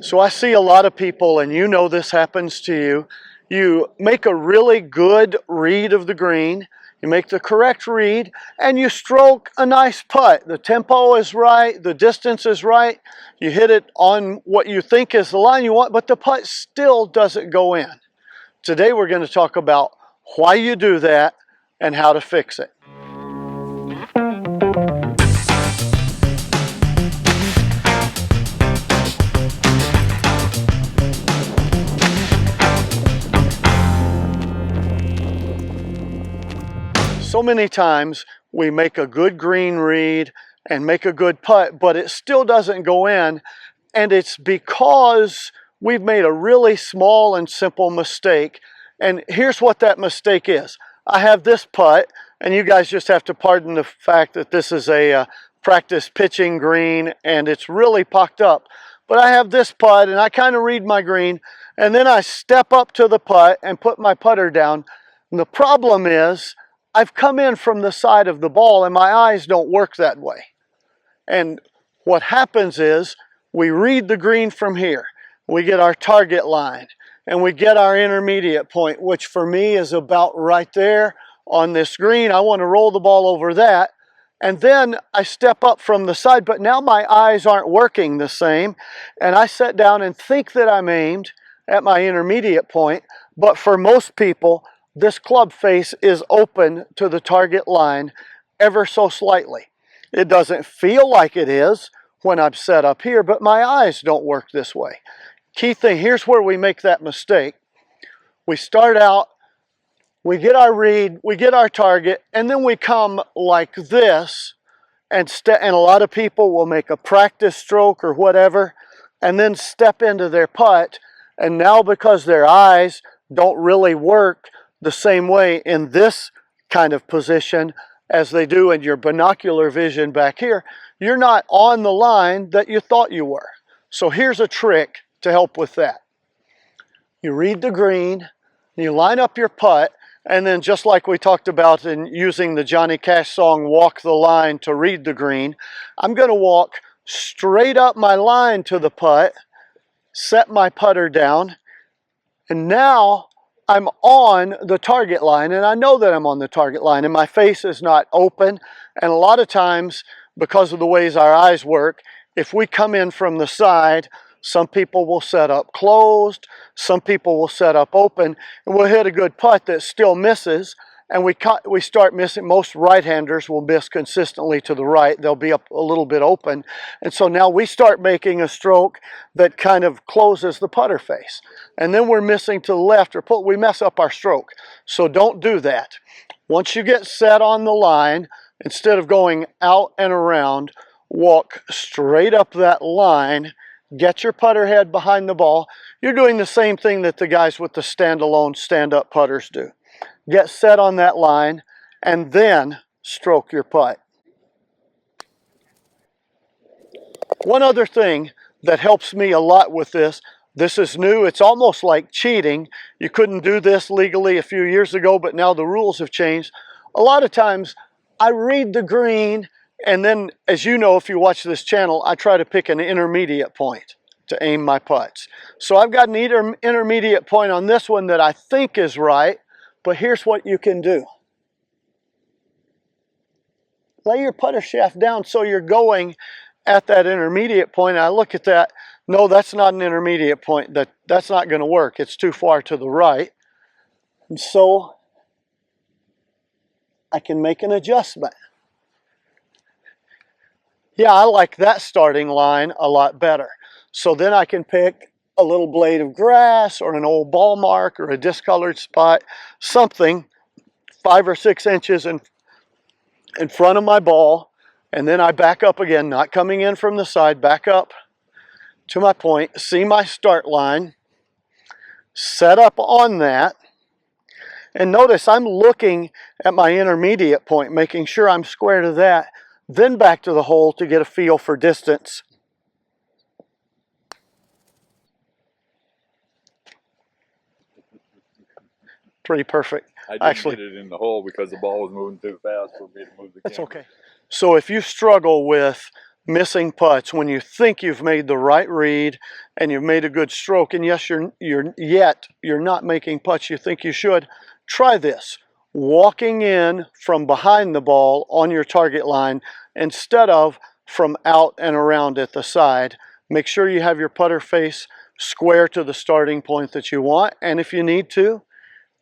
So I see a lot of people, and you know this happens to you. You make a really good read of the green, you make the correct read, and you stroke a nice putt. The tempo is right, the distance is right, you hit it on what you think is the line you want, but the putt still doesn't go in. Today we're going to talk about why you do that and how to fix it. So many times we make a good green read and make a good putt, but it still doesn't go in, and it's because we've made a really small and simple mistake. And here's what that mistake is. I have this putt, and you guys just have to pardon the fact that this is a practice pitching green and it's really pocked up. But I have this putt and I kind of read my green, and then I step up to the putt and put my putter down. And the problem is I've come in from the side of the ball and my eyes don't work that way. And what happens is we read the green from here. We get our target line and we get our intermediate point, which for me is about right there on this green. I want to roll the ball over that. And then I step up from the side, but now my eyes aren't working the same. And I sit down and think that I'm aimed at my intermediate point. But for most people, this club face is open to the target line ever so slightly. It doesn't feel like it is when I'm set up here, but my eyes don't work this way. Key thing, here's where we make that mistake. We start out, we get our read, we get our target, and then we come like this, and a lot of people will make a practice stroke or whatever, and then step into their putt, and now because their eyes don't really work the same way in this kind of position as they do in your binocular vision back here, you're not on the line that you thought you were. So here's a trick to help with that. You read the green, you line up your putt, and then just like we talked about in using the Johnny Cash song, Walk the Line to read the green, I'm going to walk straight up my line to the putt, set my putter down, and now I'm on the target line, and I know that I'm on the target line, and my face is not open. And a lot of times, because of the ways our eyes work, if we come in from the side, some people will set up closed, some people will set up open, and we'll hit a good putt that still misses, and we start missing. Most right-handers will miss consistently to the right. They'll be up a little bit open. And so now we start making a stroke that kind of closes the putter face. And then we're missing to the left, or we mess up our stroke. So don't do that. Once you get set on the line, instead of going out and around, walk straight up that line, get your putter head behind the ball. You're doing the same thing that the guys with the standalone stand-up putters do. Get set on that line, and then stroke your putt. One other thing that helps me a lot with this is new. It's almost like cheating. You couldn't do this legally a few years ago, but now the rules have changed. A lot of times, I read the green, and then, as you know, if you watch this channel, I try to pick an intermediate point to aim my putts. So I've got an intermediate point on this one that I think is right. But here's what you can do. Lay your putter shaft down so you're going at that intermediate point. I look at that. No, that's not an intermediate point. That's not going to work. It's too far to the right. And so I can make an adjustment. Yeah, I like that starting line a lot better. So then I can pick a little blade of grass or an old ball mark or a discolored spot, something 5 or 6 inches in front of my ball, and then I back up again, not coming in from the side, back up to my point, see my start line, set up on that, and notice I'm looking at my intermediate point, making sure I'm square to that, then back to the hole to get a feel for distance. Pretty perfect. I didn't get it in the hole because the ball was moving too fast for me to move the camera. That's okay. So if you struggle with missing putts, when you think you've made the right read and you've made a good stroke, and yes, you're not making putts you think you should, try this. Walking in from behind the ball on your target line instead of from out and around at the side. Make sure you have your putter face square to the starting point that you want, and if you need to,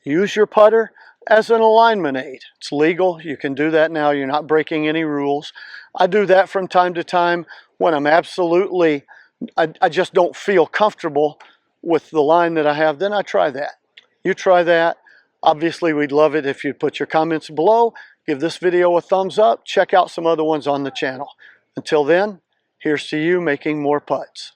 use your putter as an alignment aid. It's legal. You can do that now. You're not breaking any rules. I do that from time to time when I'm absolutely, I just don't feel comfortable with the line that I have. Then I try that. You try that. Obviously, we'd love it if you'd put your comments below. Give this video a thumbs up. Check out some other ones on the channel. Until then, here's to you making more putts.